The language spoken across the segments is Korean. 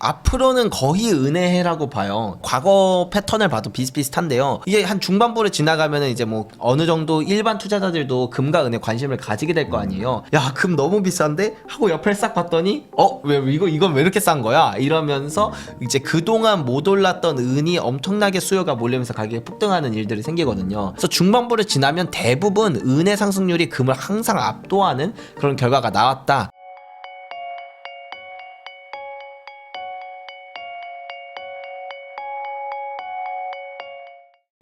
앞으로는 거의 은혜해라고 봐요. 과거 패턴을 봐도 비슷비슷한데요. 이게 한 중반부를 지나가면은 이제 뭐 어느 정도 일반 투자자들도 금과 은에 관심을 가지게 될 거 아니에요. 야, 금 너무 비싼데? 하고 옆을 싹 봤더니 왜 이건 왜 이렇게 싼 거야? 이러면서 이제 그동안 못 올랐던 은이 엄청나게 수요가 몰리면서 가격이 폭등하는 일들이 생기거든요. 그래서 중반부를 지나면 대부분 은의 상승률이 금을 항상 압도하는 그런 결과가 나왔다.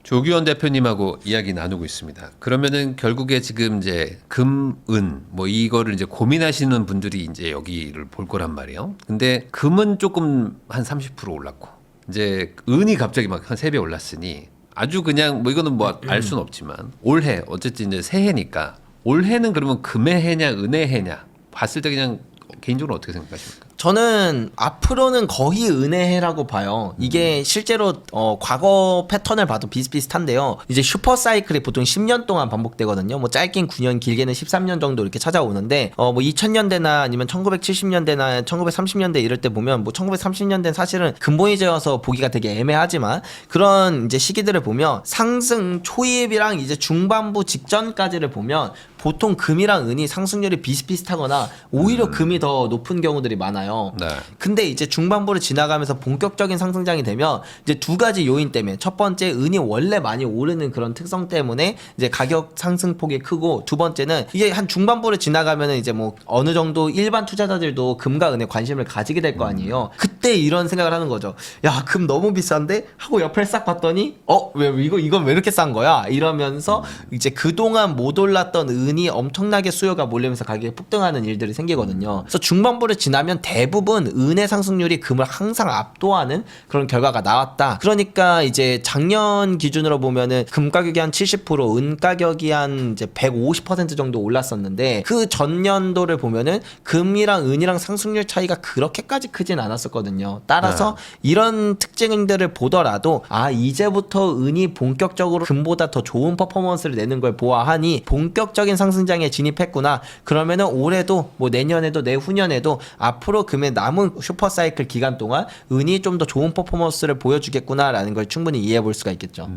조규현 대표님하고 이야기 나누고 있습니다. 그러면은 결국에 지금 이제 금, 은 뭐 이거를 이제 고민하시는 분들이 이제 여기를 볼 거란 말이에요. 근데 금은 조금 한 30% 올랐고 이제 은이 갑자기 막 한 3배 올랐으니 아주 그냥 뭐 이거는 뭐 알 수는 없지만 올해 어쨌든 이제 새해니까 올해는 그러면 금의 해냐 은의 해냐 봤을 때 그냥 개인적으로 어떻게 생각하십니까? 저는 앞으로는 거의 은혜해라고 봐요. 이게 실제로 과거 패턴을 봐도 비슷비슷한데요. 이제 슈퍼 사이클이 보통 10년 동안 반복되거든요. 뭐 짧긴 9년, 길게는 13년 정도 이렇게 찾아오는데 뭐 2000년대나 아니면 1970년대나 1930년대 이럴 때 보면 뭐 1930년대는 사실은 근본이제여서 보기가 되게 애매하지만 그런 이제 시기들을 보면 상승 초입이랑 이제 중반부 직전까지를 보면 보통 금이랑 은이 상승률이 비슷비슷하거나 오히려 금이 더 높은 경우들이 많아요. 네. 근데 이제 중반부를 지나가면서 본격적인 상승장이 되면 이제 두 가지 요인 때문에 첫 번째 은이 원래 많이 오르는 그런 특성 때문에 이제 가격 상승폭이 크고 두 번째는 이게 한 중반부를 지나가면은 이제 뭐 어느 정도 일반 투자자들도 금과 은에 관심을 가지게 될 거 아니에요. 그때 이런 생각을 하는 거죠. 야, 금 너무 비싼데? 하고 옆을 싹 봤더니 이건 왜 이렇게 싼 거야? 이러면서 이제 그동안 못 올랐던 은이 엄청나게 수요가 몰리면서 가격이 폭등하는 일들이 생기거든요. 그래서 중반부를 지나면 대부분 은의 상승률이 금을 항상 압도하는 그런 결과가 나왔다. 그러니까 이제 작년 기준으로 보면은 금 가격이 한 70%, 은 가격이 한 이제 150% 정도 올랐었는데 그 전년도를 보면은 금이랑 은이랑 상승률 차이가 그렇게까지 크진 않았었거든요. 따라서 이런 특징들을 보더라도 이제부터 은이 본격적으로 금보다 더 좋은 퍼포먼스를 내는 걸 보아하니 본격적인 상승장에 진입했구나. 그러면은 올해도 뭐 내년에도 내후년에도 앞으로 금의 남은 슈퍼사이클 기간 동안 은이 좀 더 좋은 퍼포먼스를 보여주겠구나라는 걸 충분히 이해해 볼 수가 있겠죠.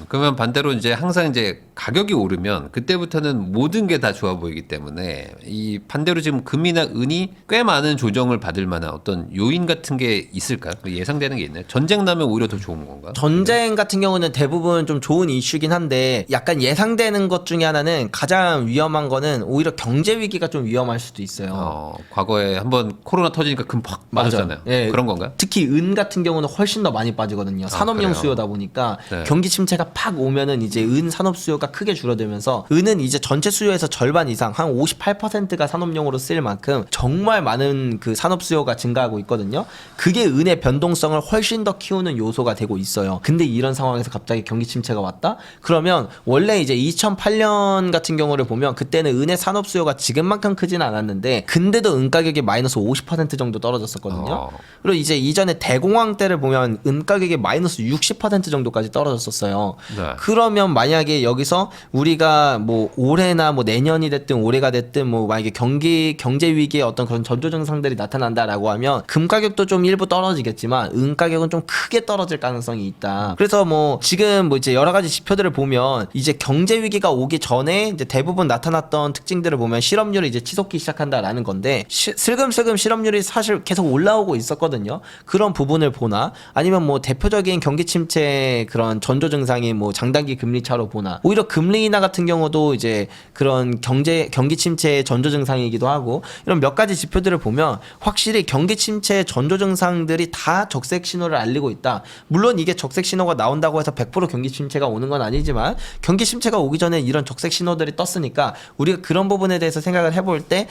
그러면 반대로 이제 항상 이제 가격이 오르면 그때부터는 모든 게 다 좋아 보이기 때문에 이 반대로 지금 금이나 은이 꽤 많은 조정을 받을 만한 어떤 요인 같은 게 있을까요? 예상되는 게 있나요? 전쟁 나면 오히려 더 좋은 건가? 전쟁 같은 경우는 대부분 좀 좋은 이슈긴 한데 약간 예상되는 것 중에 하나는 가장 위험한 거는 오히려 경제 위기가 좀 위험할 수도 있어요. 과거에 한번 코로나 터지니까 금 팍 빠졌잖아요. 예. 그런 건가요? 특히 은 같은 경우는 훨씬 더 많이 빠지거든요. 산업용 그래요? 수요다 보니까 네. 경기 침체가 팍 오면은 이제 은 산업 수요가 크게 줄어들면서 은은 이제 전체 수요에서 절반 이상 한 58%가 산업용으로 쓰일 만큼 정말 많은 그 산업 수요가 증가하고 있거든요. 그게 은의 변동성을 훨씬 더 키우는 요소가 되고 있어요. 근데 이런 상황에서 갑자기 경기 침체가 왔다? 그러면 원래 이제 2008년 같은 경우를 보면 그때는 은의 산업 수요가 지금만큼 크진 않았는데 근데도 은 가격이 마이너스 50% 정도 떨어졌었거든요. 그리고 이제 이전에 대공황 때를 보면 은 가격이 마이너스 60% 정도까지 떨어졌었어요. 네. 그러면 만약에 여기서 우리가 뭐 올해나 뭐 내년이 됐든 올해가 됐든 뭐 만약에 경제 위기의 어떤 그런 전조 증상들이 나타난다라고 하면 금 가격도 좀 일부 떨어지겠지만 은 가격은 좀 크게 떨어질 가능성이 있다. 그래서 뭐 지금 뭐 이제 여러 가지 지표들을 보면 이제 경제 위기가 오기 전에 이제 대부분 나타났던 특징들을 보면 실업률이 이제 치솟기 시작한다라는 건데 슬금슬금 실업률이 사실 계속 올라오고 있었거든요. 그런 부분을 보나 아니면 뭐 대표적인 경기 침체 그런 전조 증상이 뭐 장단기 금리 차로 보나 오히려 금리 인하 같은 경우도 이제 그런 경기 침체의 전조 증상이기도 하고 이런 몇 가지 지표들을 보면 확실히 경기 침체의 전조 증상들이 다 적색 신호를 알리고 있다. 물론 이게 적색 신호가 나온다고 해서 100% 경기 침체가 오는 건 아니지만 경기 침체가 오기 전에 이런 적색 신호들이 떴으니까 우리가 그런 부분에 대해서 생각을 해볼 때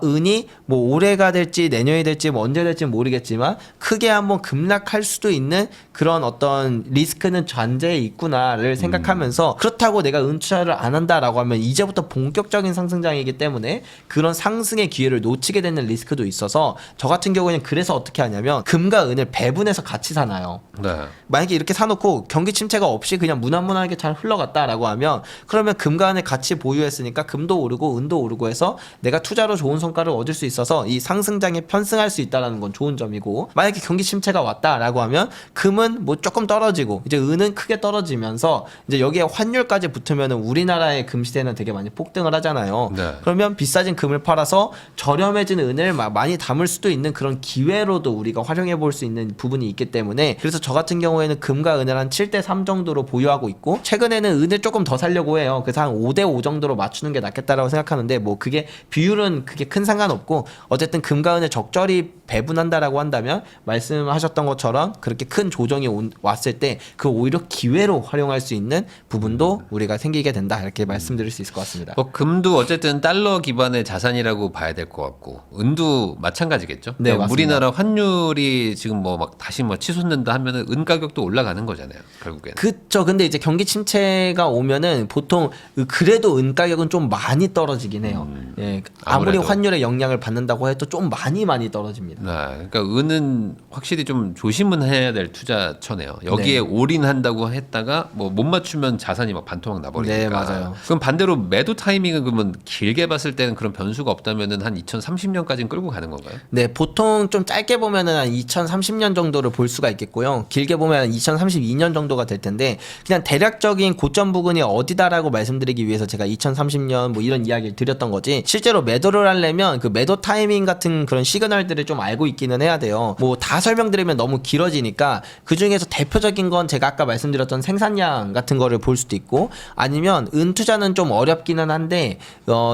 은이 뭐 올해가 될지 내년이 될지 뭐 언제 될지 모르겠지만 크게 한번 급락할 수도 있는 그런 어떤 리스크는 잔재에 있구나를 생각하면서 그렇다고 내가 은 투자를 안 한다라고 하면 이제부터 본격적인 상승장이기 때문에 그런 상승의 기회를 놓치게 되는 리스크도 있어서 저 같은 경우에는 그래서 어떻게 하냐면 뭐냐면 금과 은을 배분해서 같이 사나요. 네. 만약에 이렇게 사놓고 경기 침체가 없이 그냥 무난무난하게 잘 흘러갔다라고 하면 그러면 금과 은을 같이 보유했으니까 금도 오르고 은도 오르고 해서 내가 투자로 좋은 성과를 얻을 수 있어서 이 상승장에 편승할 수 있다는 건 좋은 점이고, 만약에 경기 침체가 왔다라고 하면 금은 뭐 조금 떨어지고 이제 은은 크게 떨어지면서 이제 여기에 환율까지 붙으면은 우리나라의 금 시세는 되게 많이 폭등을 하잖아요. 네. 그러면 비싸진 금을 팔아서 저렴해진 은을 많이 담을 수도 있는 그런 기회로도 우리가 활용해 볼 수 있는 부분이 있기 때문에, 그래서 저 같은 경우에는 금과 은을 한 7대3 정도로 보유하고 있고, 최근에는 은을 조금 더 살려고 해요. 그래서 한 5대5 정도로 맞추는 게 낫겠다라고 생각하는데, 뭐 그게 비율은 그게 큰 상관없고 어쨌든 금과 은을 적절히 배분한다라고 한다면 말씀하셨던 것처럼 그렇게 큰 조정이 왔을 때 그 오히려 기회로 활용할 수 있는 부분도 우리가 생기게 된다, 이렇게 말씀드릴 수 있을 것 같습니다. 뭐 금도 어쨌든 달러 기반의 자산이라고 봐야 될 것 같고, 은도 마찬가지겠죠. 네, 그러니까 맞습니다. 우리나라 환율이 지금 뭐 막 다시 뭐 치솟는다 하면은 은 가격도 올라가는 거잖아요, 결국에는. 그쵸. 근데 이제 경기 침체가 오면은 보통 그래도 은 가격은 좀 많이 떨어지긴 해요. 예, 아무리 아무래도. 환율의 영향을 받는다고 해도 좀 많이 떨어집니다. 네, 그러니까 은은 확실히 좀 조심은 해야 될 투자처네요. 여기에 네. 올인한다고 했다가 뭐 못 맞추면 자산이 막 반토막 나버리니까. 네, 맞아요. 그럼 반대로 매도 타이밍은 그러면 길게 봤을 때는 그런 변수가 없다면은 한 2030년까지는 끌고 가는 건가요? 네, 보통 좀 짧게 보면은 한 2030년 정도를 볼 수가 있겠고요. 길게 보면 한 2032년 정도가 될 텐데, 그냥 대략적인 고점 부근이 어디다라고 말씀드리기 위해서 제가 2030년 뭐 이런 이야기를 드렸던 거지, 실제로 매도를 하려면 그 매도 타이밍 같은 그런 시그널들을 좀 알고 있기는 해야 돼요. 뭐 다 설명드리면 너무 길어지니까 그 중에서 대표적인 건 제가 아까 말씀드렸던 생산량 같은 거를 볼 수도 있고, 아니면 은 투자는 좀 어렵기는 한데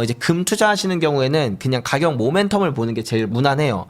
이제 금 투자하시는 경우에는 그냥 가격 모멘텀을 보는 게 제일 무난해요.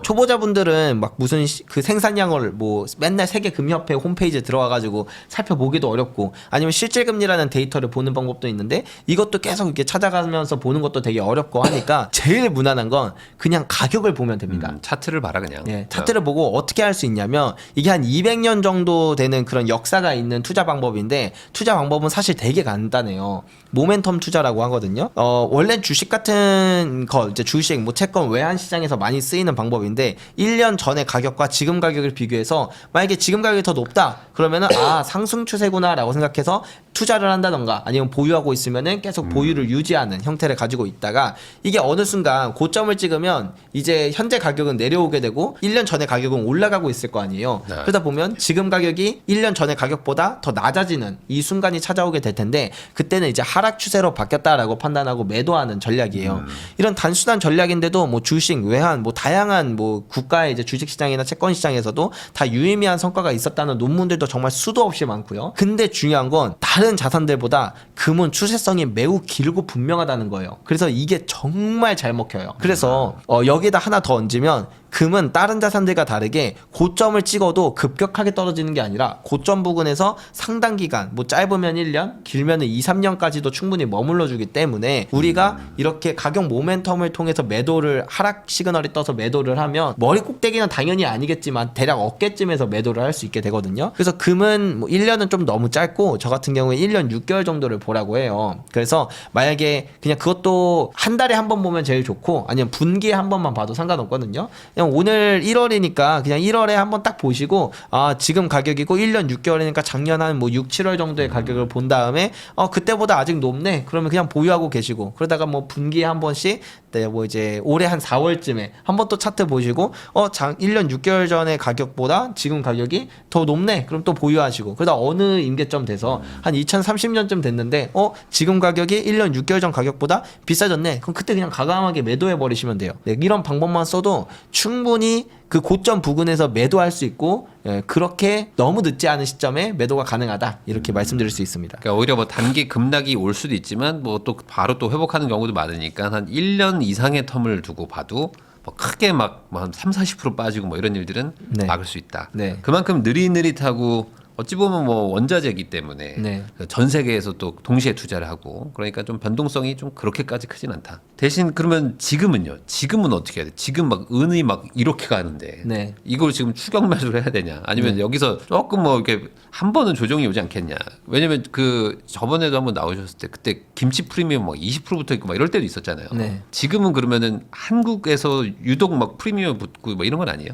초보자분들은 막 무슨 그 생산량을 뭐 맨날 세계금협회 홈페이지에 들어와가지고 살펴보기도 어렵고, 아니면 실질금리라는 데이터를 보는 방법도 있는데 이것도 계속 이렇게 찾아가면서 보는 것도 되게 어렵고 하니까 제일 무난한 건 그냥 가격을 보면 됩니다. 차트를 봐라 그냥. 예, 차트를 보고 어떻게 할 수 있냐면, 이게 한 200년 정도 되는 그런 역사가 있는 투자 방법인데, 투자 방법은 사실 되게 간단해요. 모멘텀 투자라고 하거든요. 원래 주식 같은 거, 이제 주식, 뭐 채권, 외환 시장에서 많이 쓰이는 방법인데, 1년 전의 가격과 지금 가격을 비교해서 만약에 지금 가격이 더 높다 그러면은 상승 추세구나라고 생각해서 투자를 한다던가, 아니면 보유하고 있으면은 계속 보유를 유지하는 형태를 가지고 있다가, 이게 어느 순간 고점을 찍으면 이제 현재 가격은 내려오게 되고 1년 전의 가격은 올라가고 있을 거 아니에요. 네. 그러다 보면 지금 가격이 1년 전의 가격보다 더 낮아지는 이 순간이 찾아오게 될 텐데, 그때는 이제 하락 추세로 바뀌었다라고 판단하고 매도하는 전략이에요. 이런 단순한 전략인데도 뭐 주식, 외환, 뭐 다양한 뭐 국가의 이제 주식 시장이나 채권 시장에서도 다 유의미한 성과가 있었다는 논문들도 정말 수도 없이 많고요. 근데 중요한 건 다른 자산들보다 금은 추세성이 매우 길고 분명하다는 거예요. 그래서 이게 정말 잘 먹혀요. 그래서 여기에다 하나 더 얹으면, 금은 다른 자산들과 다르게 고점을 찍어도 급격하게 떨어지는 게 아니라 고점 부근에서 상당 기간, 뭐 짧으면 1년, 길면은 2, 3년까지도 충분히 머물러 주기 때문에, 우리가 이렇게 가격 모멘텀을 통해서 매도를, 하락 시그널이 떠서 매도를 하면 머리 꼭대기는 당연히 아니겠지만 대략 어깨쯤에서 매도를 할 수 있게 되거든요. 그래서 금은 뭐 1년은 좀 너무 짧고, 저 같은 경우에 1년 6개월 정도를 보라고 해요. 그래서 만약에 그냥 그것도 한 달에 한 번 보면 제일 좋고, 아니면 분기에 한 번만 봐도 상관없거든요. 그냥 오늘 1월이니까 그냥 1월에 한번 딱 보시고, 지금 가격이고 1년 6개월이니까 작년 한 뭐 6, 7월 정도의 가격을 본 다음에 그때보다 아직 높네 그러면 그냥 보유하고 계시고, 그러다가 뭐 분기에 한 번씩, 네, 뭐 이제 올해 한 4월쯤에 한 번 또 차트 보시고 1년 6개월 전의 가격보다 지금 가격이 더 높네 그럼 또 보유하시고, 그러다 어느 임계점 돼서 한 2030년쯤 됐는데 지금 가격이 1년 6개월 전 가격보다 비싸졌네 그럼 그때 그냥 과감하게 매도해 버리시면 돼요. 네, 이런 방법만 써도 충분히 그 고점 부근에서 매도할 수 있고, 그렇게 너무 늦지 않은 시점에 매도가 가능하다, 이렇게 말씀드릴 수 있습니다. 그러니까 오히려 뭐 단기 급락이 올 수도 있지만 뭐 또 바로 또 회복하는 경우도 많으니까 한 1년 이상의 텀을 두고 봐도 뭐 크게 막 한 3, 40% 빠지고 뭐 이런 일들은 네. 막을 수 있다. 네. 그만큼 느릿느릿하고 어찌 보면 뭐 원자재이기 때문에 네. 전 세계에서 또 동시에 투자를 하고 그러니까 좀 변동성이 좀 그렇게까지 크진 않다. 대신 그러면 지금은요? 지금은 어떻게 해야 돼? 지금 막 은이 막 이렇게 가는데 네. 이걸 지금 추격 매수를 해야 되냐? 아니면 여기서 조금 뭐 이렇게 한 번은 조정이 오지 않겠냐? 왜냐면 그 저번에도 한번 나오셨을 때 그때 김치 프리미엄 막 20%부터 있고 막 이럴 때도 있었잖아요. 네. 지금은 그러면은 한국에서 유독 막 프리미엄 붙고 뭐 이런 건 아니에요?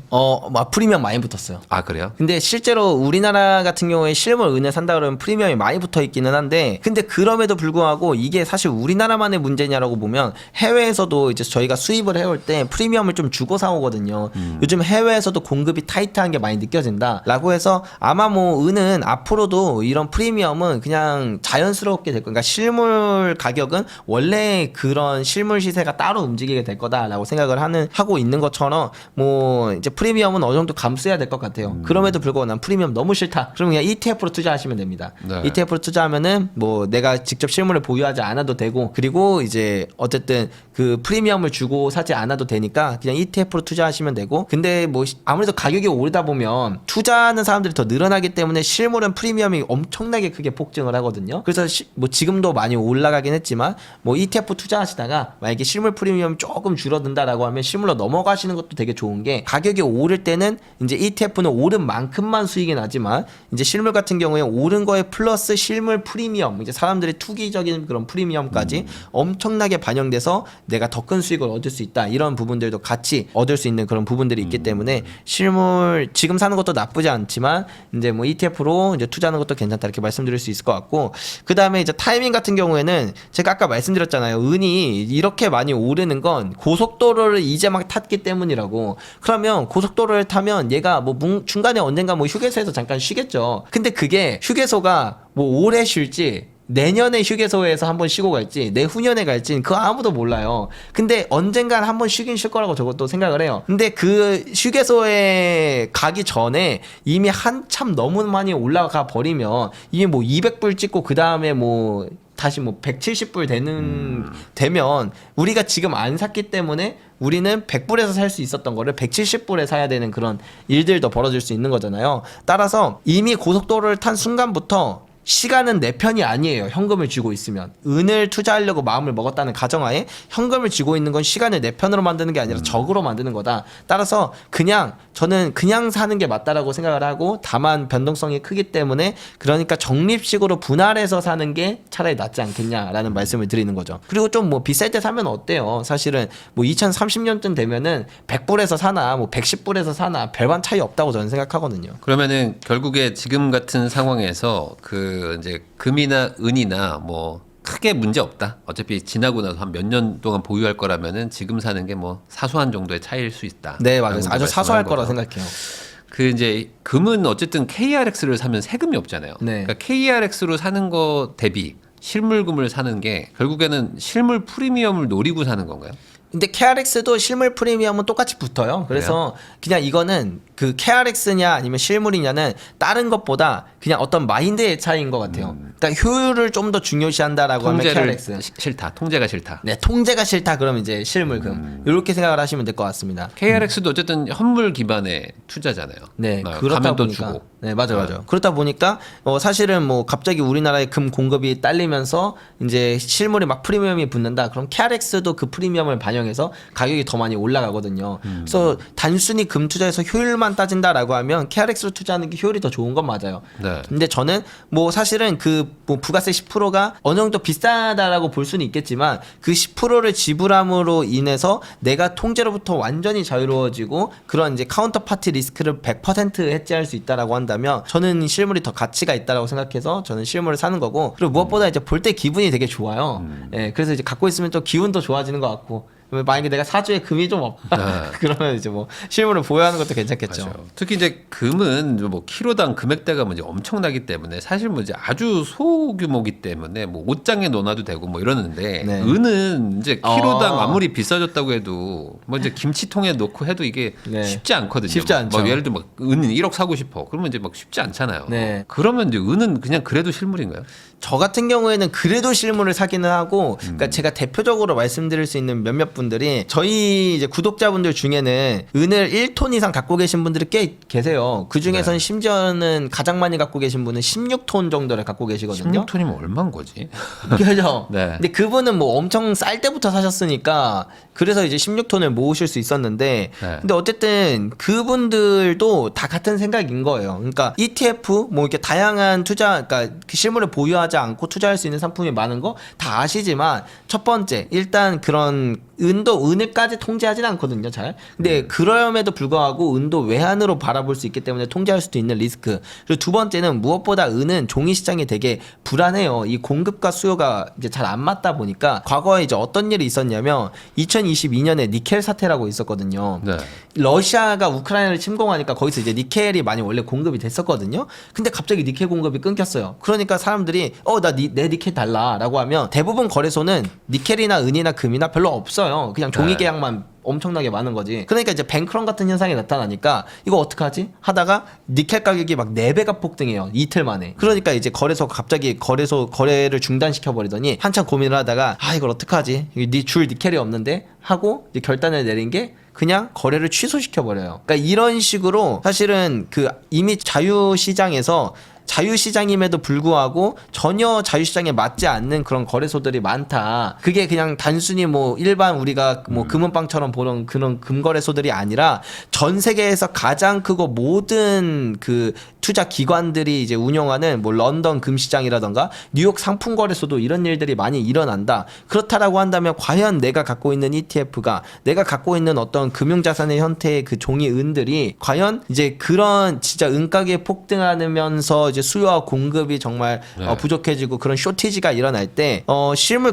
막 프리미엄 많이 붙었어요. 아 그래요? 근데 실제로 우리나라 같은 경우에 실물 은을 산다 그러면 프리미엄이 많이 붙어 있기는 한데 근데 그럼에도 불구하고 이게 사실 우리나라만의 문제냐라고 보면 해외에서도 이제 저희가 수입을 해올 때 프리미엄을 좀 주고 사오거든요. 요즘 해외에서도 공급이 타이트한 게 많이 느껴진다라고 해서 아마 뭐 은은 앞으로도 이런 프리미엄은 그냥 자연스럽게 될 거예요. 그러니까 실물 가격은 원래 그런 실물 시세가 따로 움직이게 될 거다라고 생각을 하고 있는 것처럼 뭐 이제 프리미엄은 어느 정도 감수해야 될 것 같아요. 그럼에도 불구하고 난 프리미엄 너무 싫다. 그러면 그냥 ETF로 투자하시면 됩니다. 네. ETF로 투자하면은 뭐 내가 직접 실물을 보유하지 않아도 되고 그리고 이제 어쨌든 그 프리미엄을 주고 사지 않아도 되니까 그냥 ETF로 투자하시면 되고 근데 뭐 아무래도 가격이 오르다 보면 투자하는 사람들이 더 늘어나기 때문에 실물은 프리미엄이 엄청나게 크게 폭증을 하거든요. 그래서 뭐 지금도 많이 올라가긴 했지만 뭐 ETF 투자하시다가 만약에 실물 프리미엄이 조금 줄어든다라고 하면 실물로 넘어가시는 것도 되게 좋은 게 가격이 오를 때는 이제 ETF는 오른 만큼만 수익이 나지만 이제 실물 같은 경우에 오른 거에 플러스 실물 프리미엄 이제 사람들의 투기적인 그런 프리미엄까지 엄청나게 반영돼서 내가 더 큰 수익을 얻을 수 있다 이런 부분들도 같이 얻을 수 있는 그런 부분들이 있기 때문에 실물 지금 사는 것도 나쁘지 않지만 이제 뭐 ETF로 이제 투자하는 것도 괜찮다 이렇게 말씀드릴 수 있을 것 같고 그 다음에 이제 타이밍 같은 경우에는 제가 아까 말씀드렸잖아요. 은이 이렇게 많이 오르는 건 고속도로를 이제 막 탔기 때문이라고. 그러면 고속도로를 타면 얘가 뭐 중간에 언젠가 뭐 휴게소에서 잠깐 쉬겠죠. 근데 그게 휴게소가 뭐 오래 쉴지 내년에 휴게소에서 한번 쉬고 갈지 내후년에 갈지 그거 아무도 몰라요. 근데 언젠간 한번 쉬긴 쉴 거라고 저것도 생각을 해요. 근데 그 휴게소에 가기 전에 이미 한참 너무 많이 올라가 버리면 이게 뭐 200불 찍고 그 다음에 뭐 다시 뭐 170불 되면 우리가 지금 안 샀기 때문에 우리는 100불에서 살 수 있었던 거를 170불에 사야 되는 그런 일들도 벌어질 수 있는 거잖아요. 따라서 이미 고속도로를 탄 순간부터 시간은 내 편이 아니에요. 현금을 쥐고 있으면. 은을 투자하려고 마음을 먹었다는 가정하에 현금을 쥐고 있는 건 시간을 내 편으로 만드는 게 아니라 적으로 만드는 거다. 따라서 저는 그냥 사는 게 맞다라고 생각을 하고 다만 변동성이 크기 때문에 그러니까 적립식으로 분할해서 사는 게 차라리 낫지 않겠냐라는 말씀을 드리는 거죠. 그리고 좀 뭐 비쌀 때 사면 어때요? 사실은 뭐 2030년쯤 되면은 100불에서 사나 뭐 110불에서 사나 별반 차이 없다고 저는 생각하거든요. 그러면은 결국에 지금 같은 상황에서 그 이제 금이나 은이나 뭐 크게 문제 없다. 어차피 지나고 나서 한 몇 년 동안 보유할 거라면은 지금 사는 게 뭐 사소한 정도의 차이일 수 있다. 네, 맞아요. 아주 사소할 거라 생각해요. 그 이제 금은 어쨌든 KRX를 사면 세금이 없잖아요. 네. 그러니까 KRX로 사는 거 대비 실물금을 사는 게 결국에는 실물 프리미엄을 노리고 사는 건가요? 근데 KRX도 실물 프리미엄은 똑같이 붙어요. 그래서 그냥 이거는 그 KRX냐 아니면 실물이냐는 다른 것보다 그냥 어떤 마인드의 차이인 것 같아요. 그러니까 효율을 좀 더 중요시한다라고 하면 KRX. 싫다. 통제가 싫다. 네, 통제가 싫다 그러면 이제 실물금. 이렇게 생각을 하시면 될 것 같습니다. KRX도 어쨌든 현물 기반의 투자잖아요. 네, 그러니까 그렇다 가면 또 보니까 주고. 네, 맞아요. 그렇다 보니까 사실은 뭐 갑자기 우리나라의 금 공급이 딸리면서 이제 실물이 막 프리미엄이 붙는다. 그럼 KRX도 그 프리미엄을 반영해서 가격이 더 많이 올라가거든요. 그래서 단순히 금 투자에서 효율만 따진다라고 하면 KRX로 투자하는 게 효율이 더 좋은 건 맞아요. 네. 근데 저는 뭐 사실은 그 뭐 부가세 10%가 어느 정도 비싸다라고 볼 수는 있겠지만 그 10%를 지불함으로 인해서 내가 통제로부터 완전히 자유로워지고 그런 이제 카운터파티 리스크를 100% 해지할 수 있다라고 한다면 저는 실물이 더 가치가 있다라고 생각해서 저는 실물을 사는 거고 그리고 무엇보다 이제 볼 때 기분이 되게 좋아요. 예, 그래서 이제 갖고 있으면 또 기분도 좋아지는 것 같고 만약에 내가 사주에 금이 좀 없다 그러면 이제 뭐 실물을 보유하는 것도 괜찮겠죠. 맞아요. 특히 이제 금은 뭐 키로당 금액대가 뭐 이제 엄청나기 때문에 사실 뭐 이제 아주 소규모기 때문에 뭐 옷장에 넣어놔도 되고 뭐 이러는데 네. 은은 이제 키로당 아무리 비싸졌다고 해도 뭐 이제 김치통에 넣고 해도 이게 네. 쉽지 않거든요. 쉽지 않죠. 뭐 예를 들어 막 은 1억 사고 싶어. 그러면 이제 막 쉽지 않잖아요. 네. 그러면 이제 은은 그냥 그래도 실물인가요? 저 같은 경우에는 그래도 실물을 사기는 하고, 그러니까 제가 대표적으로 말씀드릴 수 있는 몇몇 분들이 저희 이제 구독자분들 중에는 은을 1톤 이상 갖고 계신 분들이 꽤 계세요. 그 중에서는 심지어는 가장 많이 갖고 계신 분은 16톤 정도를 갖고 계시거든요. 16톤이면 얼마인 거지? 그죠? 네. 근데 그분은 뭐 엄청 쌀 때부터 사셨으니까 그래서 이제 16톤을 모으실 수 있었는데, 네. 근데 어쨌든 그분들도 다 같은 생각인 거예요. 그러니까 ETF 뭐 이렇게 다양한 투자, 그러니까 그 실물을 보유하지 않고 투자할 수 있는 상품이 많은 거 다 아시지만, 첫 번째 일단 그런 은도 은을까지 통제하지는 않거든요, 잘. 근데 그럼에도 불구하고 은도 외환으로 바라볼 수 있기 때문에 통제할 수도 있는 리스크. 그리고 두 번째는 무엇보다 은은 종이 시장이 되게 불안해요. 이 공급과 수요가 이제 잘 안 맞다 보니까 과거에 이제 어떤 일이 있었냐면 2022년에 니켈 사태라고 있었거든요. 네. 러시아가 우크라이나를 침공하니까 거기서 이제 니켈이 많이 원래 공급이 됐었거든요. 근데 갑자기 니켈 공급이 끊겼어요. 그러니까 사람들이 내 니켈 달라라고 하면 대부분 거래소는 니켈이나 은이나 금이나 별로 없어요. 그냥 종이 네. 계약만 엄청나게 많은 거지. 그러니까 이제 뱅크런 같은 현상이 나타나니까 이거 어떡하지? 하다가 니켈 가격이 막 4배가 폭등해요. 이틀 만에. 그러니까 이제 거래소가 갑자기 거래를 중단시켜 버리더니 한참 고민을 하다가 이걸 어떡하지? 줄 니켈이 없는데 하고 이제 결단을 내린 게 그냥 거래를 취소시켜 버려요. 그러니까 이런 식으로 사실은 그 이미 자유시장임에도 불구하고 전혀 자유시장에 맞지 않는 그런 거래소들이 많다. 그게 그냥 단순히 뭐 일반 우리가 뭐 금은방처럼 보는 그런 금거래소들이 아니라 전 세계에서 가장 크고 모든 그 투자 기관들이 이제 운영하는 뭐 런던 금시장이라던가 뉴욕 상품거래소도 이런 일들이 많이 일어난다. 그렇다라고 한다면 과연 내가 갖고 있는 ETF가 내가 갖고 있는 어떤 금융자산의 형태의 그 종이 은들이 과연 이제 그런 진짜 은가격이 폭등하면서 이제 수요와 공급이 정말 부족해지고 그런 쇼티지가 일어날 때 실물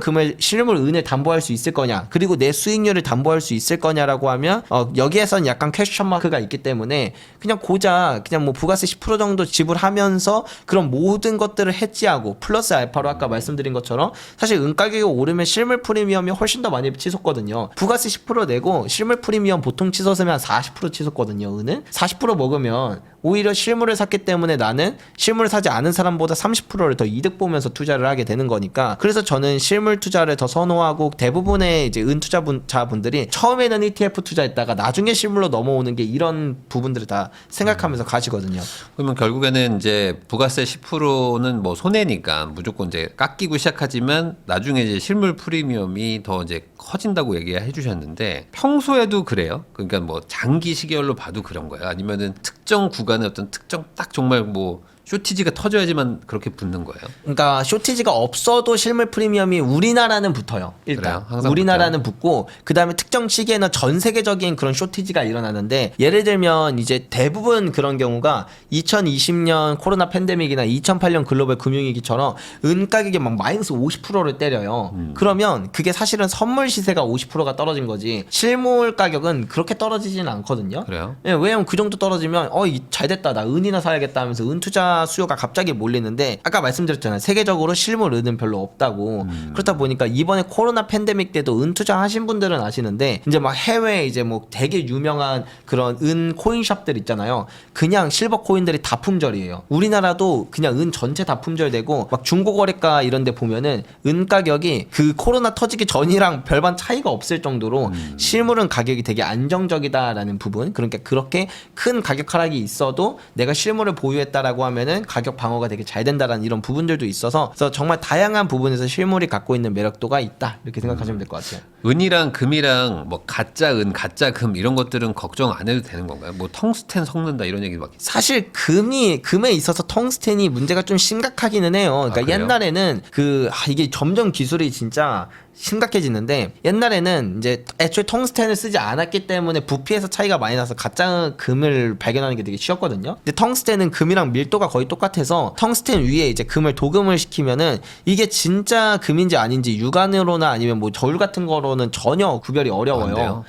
은을 담보할 수 있을 거냐, 그리고 내 수익률을 담보할 수 있을 거냐라고 하면 여기에선 약간 퀘스천 마크가 있기 때문에 그냥 고작 그냥 뭐 부가세 10% 정도 지불하면서 그런 모든 것들을 해지하고 플러스 알파로 아까 말씀드린 것처럼 사실 은가격이 오르면 실물 프리미엄이 훨씬 더 많이 치솟거든요. 부가세 10% 내고 실물 프리미엄 보통 치솟으면 한 40% 치솟거든요. 은은 40% 먹으면 오히려 실물을 샀기 때문에 나는 실물을 사지 않은 사람보다 30%를 더 이득 보면서 투자를 하게 되는 거니까, 그래서 저는 실물 투자를 더 선호하고 대부분의 이제 은 투자자분들이 처음에는 ETF 투자했다가 나중에 실물로 넘어오는 게 이런 부분들을 다 생각하면서 가시거든요. 그러면 결국에는 이제 부가세 10%는 뭐 손해니까 무조건 이제 깎이고 시작하지만 나중에 이제 실물 프리미엄이 더 이제 커진다고 얘기해 주셨는데, 평소에도 그래요? 그러니까 뭐 장기 시계열로 봐도 그런 거예요? 아니면은 특정 구간의 어떤 특정 딱 정말 뭐 쇼티지가 터져야지만 그렇게 붙는 거예요? 그러니까 쇼티지가 없어도 실물 프리미엄이 우리나라는 붙어요. 일단 그래요? 항상 우리나라는 붙고, 그 다음에 특정 시기에는 전 세계적인 그런 쇼티지가 일어나는데, 예를 들면 이제 대부분 그런 경우가 2020년 코로나 팬데믹이나 2008년 글로벌 금융위기처럼 은 가격이 막 마이너스 50%를 때려요. 그러면 그게 사실은 선물 시세가 50%가 떨어진 거지 실물 가격은 그렇게 떨어지지는 않거든요. 그래요? 예, 왜냐면 그 정도 떨어지면 잘 됐다, 나 은이나 사야겠다 하면서 은 투자 수요가 갑자기 몰리는데, 아까 말씀드렸잖아요. 세계적으로 실물 은은 별로 없다고. 그렇다 보니까 이번에 코로나 팬데믹 때도 은 투자 하신 분들은 아시는데, 이제 막 해외에 이제 뭐 되게 유명한 그런 은 코인샵들 있잖아요. 그냥 실버 코인들이 다 품절이에요. 우리나라도 그냥 은 전체 다 품절되고, 막 중고거래가 이런 데 보면은 은 가격이 그 코로나 터지기 전이랑 별반 차이가 없을 정도로 실물은 가격이 되게 안정적이다라는 부분. 그러니까 그렇게 큰 가격 하락이 있어도 내가 실물을 보유했다라고 하면은 가격 방어가 되게 잘 된다라는 이런 부분들도 있어서, 그래서 정말 다양한 부분에서 실물이 갖고 있는 매력도가 있다, 이렇게 생각하시면 될 것 같아요. 은이랑 금이랑 뭐 가짜 은, 가짜 금 이런 것들은 걱정 안 해도 되는 건가요? 뭐 텅스텐 섞는다 이런 얘기 막. 사실 금에 있어서 텅스텐이 문제가 좀 심각하기는 해요. 그러니까 그래요? 옛날에는 이게 점점 기술이 진짜 심각해지는데, 옛날에는 이제 애초에 텅스텐을 쓰지 않았기 때문에 부피에서 차이가 많이 나서 가짜 금을 발견하는 게 되게 쉬웠거든요. 근데 텅스텐은 금이랑 밀도가 거의 똑같아서 텅스텐 위에 이제 금을 도금을 시키면은 이게 진짜 금인지 아닌지 육안으로나 아니면 뭐 저울 같은 거로는 전혀 구별이 어려워요.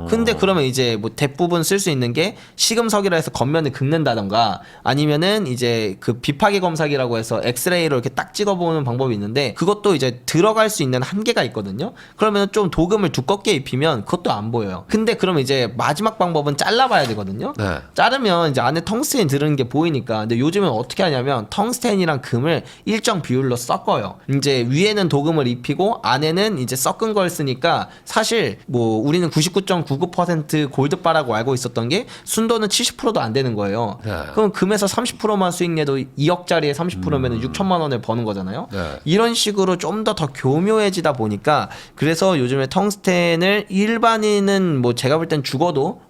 근데 그러면 이제 뭐 대부분 쓸 수 있는 게 시금석이라 해서 겉면을 긁는다던가, 아니면은 이제 그 비파기 검사기라고 해서 엑스레이로 이렇게 딱 찍어보는 방법이 있는데, 그것도 이제 들어갈 수 있는 한계가 있거든요. 있거든요. 그러면 좀 도금을 두껍게 입히면 그것도 안 보여요. 근데 그러면 이제 마지막 방법은 잘라봐야 되거든요. 네. 자르면 이제 안에 텅스텐이 들은 게 보이니까. 근데 요즘은 어떻게 하냐면 텅스텐이랑 금을 일정 비율로 섞어요. 이제 위에는 도금을 입히고 안에는 이제 섞은 걸 쓰니까 사실 뭐 우리는 99.99% 골드바라고 알고 있었던 게 순도는 70%도 안 되는 거예요. 네. 그럼 금에서 30%만 수익 내도 2억짜리에 30%면은 6천만 원을 버는 거잖아요. 네. 이런 식으로 좀 더 교묘해지다 보니까 그래서 요즘에 텅스텐을 일반인은 뭐 제가 볼 땐 죽어도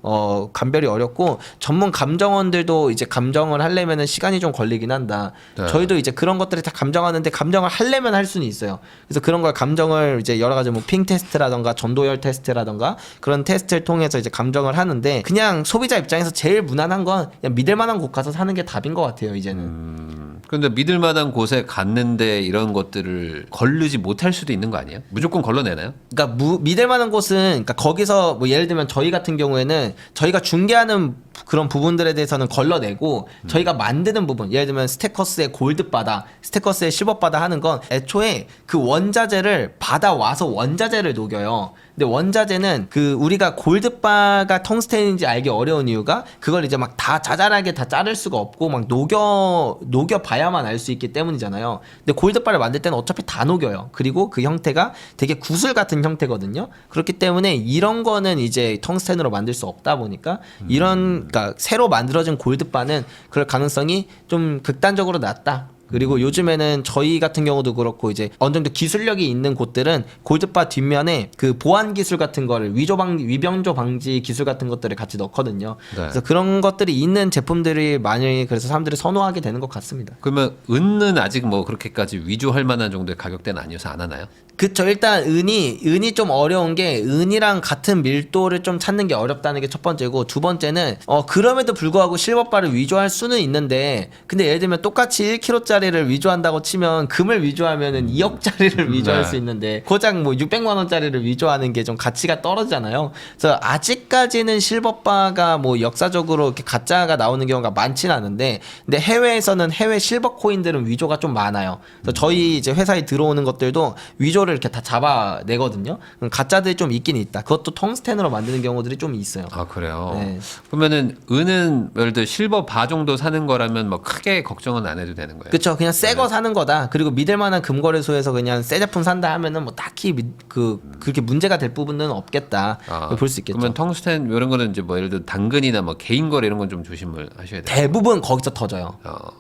감별이 어렵고 전문 감정원들도 이제 감정을 하려면은 시간이 좀 걸리긴 한다. 네. 저희도 이제 그런 것들을 다 감정하는데 감정을 하려면 할 수는 있어요. 그래서 그런 걸 감정을 이제 여러 가지 뭐 핑 테스트라던가 전도열 테스트라던가 그런 테스트를 통해서 이제 감정을 하는데 그냥 소비자 입장에서 제일 무난한 건 그냥 믿을 만한 곳 가서 사는 게 답인 것 같아요, 이제는. 근데 믿을 만한 곳에 갔는데 이런 것들을 걸르지 못할 수도 있는 거 아니에요? 무조건 걸러내나요? 그러니까 믿을 만한 곳은 그러니까 거기서 뭐 예를 들면 저희 같은 경우에는 저희가 중개하는 그런 부분들에 대해서는 걸러내고 저희가 만드는 부분 예를 들면 스테커스의 골드바다 스테커스의 실버바다 하는 건 애초에 그 원자재를 받아와서 원자재를 녹여요. 근데 원자재는 그 우리가 골드바가 텅스텐인지 알기 어려운 이유가 그걸 이제 막 다 자잘하게 다 자를 수가 없고 막 녹여봐야만 알 수 있기 때문이잖아요. 근데 골드바를 만들 때는 어차피 다 녹여요. 그리고 그 형태가 되게 구슬 같은 형태거든요. 그렇기 때문에 이런 거는 이제 텅스텐으로 만들 수 없다 보니까 이런 그러니까 새로 만들어진 골드바는 그럴 가능성이 좀 극단적으로 낮다. 그리고 요즘에는 저희 같은 경우도 그렇고 이제 어느 정도 기술력이 있는 곳들은 골드바 뒷면에 그 보안 기술 같은 거를 위병조 방지 기술 같은 것들을 같이 넣거든요. 네. 그래서 그런 것들이 있는 제품들이 많이 그래서 사람들이 선호하게 되는 것 같습니다. 그러면 은은 아직 뭐 그렇게까지 위조할 만한 정도의 가격대는 아니어서 안 하나요? 그쵸. 일단 은이 좀 어려운 게 은이랑 같은 밀도를 좀 찾는 게 어렵다는 게 첫 번째고 두 번째는 그럼에도 불구하고 실버바를 위조할 수는 있는데 근데 예를 들면 똑같이 1kg짜리를 위조한다고 치면 금을 위조하면은 2억짜리를 위조할 수 있는데 고작 뭐 600만 원짜리를 위조하는 게 좀 가치가 떨어지잖아요. 그래서 아직까지는 실버바가 뭐 역사적으로 이렇게 가짜가 나오는 경우가 많지는 않은데 근데 해외에서는 해외 실버 코인들은 위조가 좀 많아요. 그래서 저희 이제 회사에 들어오는 것들도 위조를 이렇게 다 잡아내거든요. 가짜들이 좀 있긴 있다. 그것도 텅스텐으로 만드는 경우들이 좀 있어요. 아 그래요? 네. 그러면은 은은 예를 들어 실버 바 정도 사는 거라면 뭐 크게 걱정은 안 해도 되는 거예요? 그쵸. 그냥 새 거 사는 거다. 그리고 믿을 만한 금거래소에서 그냥 새 제품 산다 하면은 뭐 딱히 그렇게 문제가 될 부분은 없겠다. 볼 수 있겠죠. 그러면 텅스텐 이런 거는 이제 뭐 예를 들어 당근이나 뭐 개인 거래 이런 건 좀 조심을 하셔야 돼요. 대부분 거기서 터져요.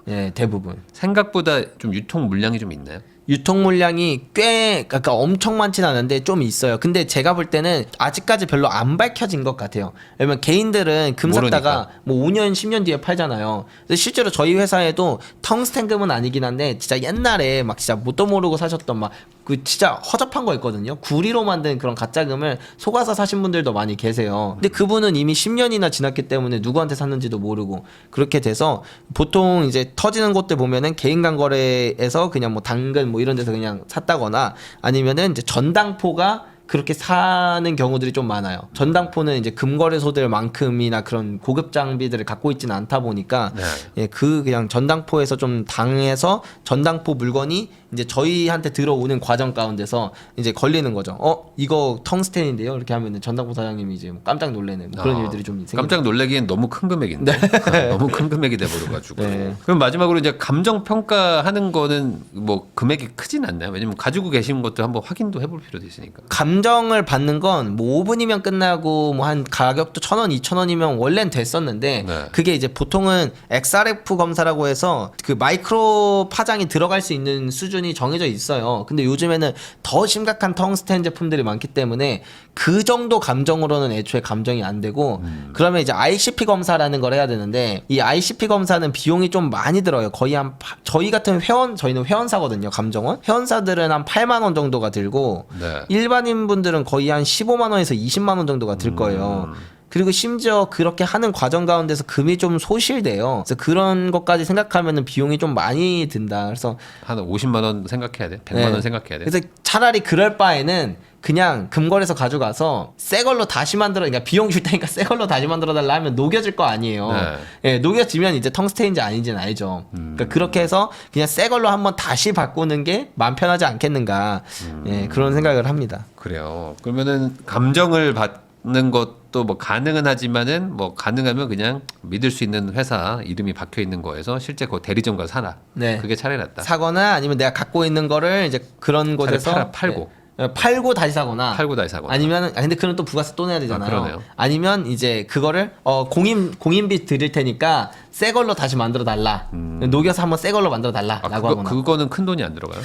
예, 대부분. 생각보다 좀 유통 물량이 좀 있나요? 유통 물량이 그러니까 엄청 많진 않은데 좀 있어요. 근데 제가 볼 때는 아직까지 별로 안 밝혀진 것 같아요. 왜냐면 개인들은 금 샀다가 모르니까. 뭐 5년, 10년 뒤에 팔잖아요. 근데 실제로 저희 회사에도 텅스텐금은 아니긴 한데 진짜 옛날에 막 진짜 뭣도 모르고 사셨던 막 그 진짜 허접한 거 있거든요. 구리로 만든 그런 가짜금을 속아서 사신 분들도 많이 계세요. 근데 그분은 이미 10년이나 지났기 때문에 누구한테 샀는지도 모르고 그렇게 돼서 보통 이제 터지는 곳들 보면은 개인 간 거래에서 그냥 뭐 당근 뭐 이런 데서 그냥 샀다거나 아니면은 이제 전당포가 그렇게 사는 경우들이 좀 많아요. 전당포는 이제 금거래소들만큼이나 그런 고급 장비들을 갖고 있지는 않다 보니까 네. 예, 그냥 전당포에서 좀 당해서 전당포 물건이 이제 저희한테 들어오는 과정 가운데서 이제 걸리는 거죠. 이거 텅스텐인데요. 이렇게 하면은 전당포 사장님이 이제 뭐 깜짝 놀래는 뭐 그런 일들이 좀 생깁니다. 깜짝 놀래기엔 너무 큰 금액인데 너무 큰 금액이 돼버려가지고. 네. 그럼 마지막으로 이제 감정 평가하는 거는 뭐 금액이 크진 않나요? 왜냐면 가지고 계신 것도 한번 확인도 해볼 필요도 있으니까. 감정을 받는 건 뭐 5분이면 끝나고 뭐 한 가격도 1,000원, 2,000원이면 원래는 됐었는데 네. 그게 이제 보통은 XRF 검사라고 해서 그 마이크로 파장이 들어갈 수 있는 수준이 정해져 있어요. 근데 요즘에는 더 심각한 텅스텐 제품들이 많기 때문에 그 정도 감정으로는 애초에 감정이 안 되고 그러면 이제 ICP 검사라는 걸 해야 되는데 이 ICP 검사는 비용이 좀 많이 들어요. 거의 저희 같은 저희는 회원사거든요. 감정원. 회원사들은 한 8만 원 정도가 들고 네. 일반인 분들은 거의 한 15만 원에서 20만 원 정도가 들 거예요. 그리고 심지어 그렇게 하는 과정 가운데서 금이 좀 소실돼요. 그래서 그런 것까지 생각하면은 비용이 좀 많이 든다. 그래서 한 50만 원 생각해야 돼. 100만 원 생각해야 돼. 그래서 차라리 그럴 바에는 그냥 금거래소 가져가서 새 걸로 다시 만들어, 그러니까 비용 줄 테니까 새 걸로 다시 만들어 달라 하면 녹여질 거 아니에요. 네. 예, 녹여지면 이제 텅스테인지 아닌지는 알죠. 그러니까 그렇게 해서 그냥 새 걸로 한번 다시 바꾸는 게 마음 편하지 않겠는가. 예, 그런 생각을 합니다. 그래요. 그러면은 감정을 받는 것도 뭐 가능은 하지만은 뭐 가능하면 그냥 믿을 수 있는 회사 이름이 박혀 있는 거에서 실제 그 대리점 가서 사라. 네. 그게 차라리 낫다. 사거나 아니면 내가 갖고 있는 거를 이제 그런 곳에서 팔고. 예, 팔고 다시 사거나 팔고 다시 사거나. 아니면 근데 그럼 또 부가세 또 내야 되잖아요. 그러네요. 아니면 이제 그거를 공인비 드릴 테니까 새 걸로 다시 만들어 달라. 녹여서 한번 새 걸로 만들어 달라라고 하거나. 그거는 큰 돈이 안 들어가요?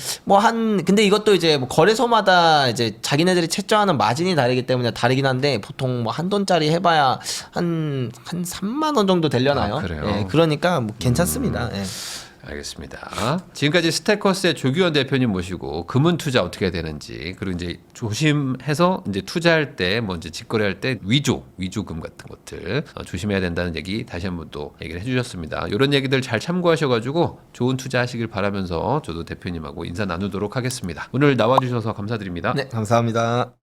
근데 이것도 이제 뭐 거래소마다 이제 자기네들이 책정하는 마진이 다르기 때문에 다르긴 한데 보통 뭐 한 돈짜리 해봐야 한 3만 원 정도 되려나요? 아, 그래요? 예, 그러니까 뭐 괜찮습니다. 예. 알겠습니다. 지금까지 스테커스의 조규현 대표님 모시고 금은 투자 어떻게 해야 되는지, 그리고 이제 조심해서 이제 투자할 때, 뭐 이제 직거래할 때 위조금 같은 것들 조심해야 된다는 얘기 다시 한번 또 얘기를 해주셨습니다. 이런 얘기들 잘 참고하셔가지고 좋은 투자하시길 바라면서 저도 대표님하고 인사 나누도록 하겠습니다. 오늘 나와주셔서 감사드립니다. 네, 감사합니다.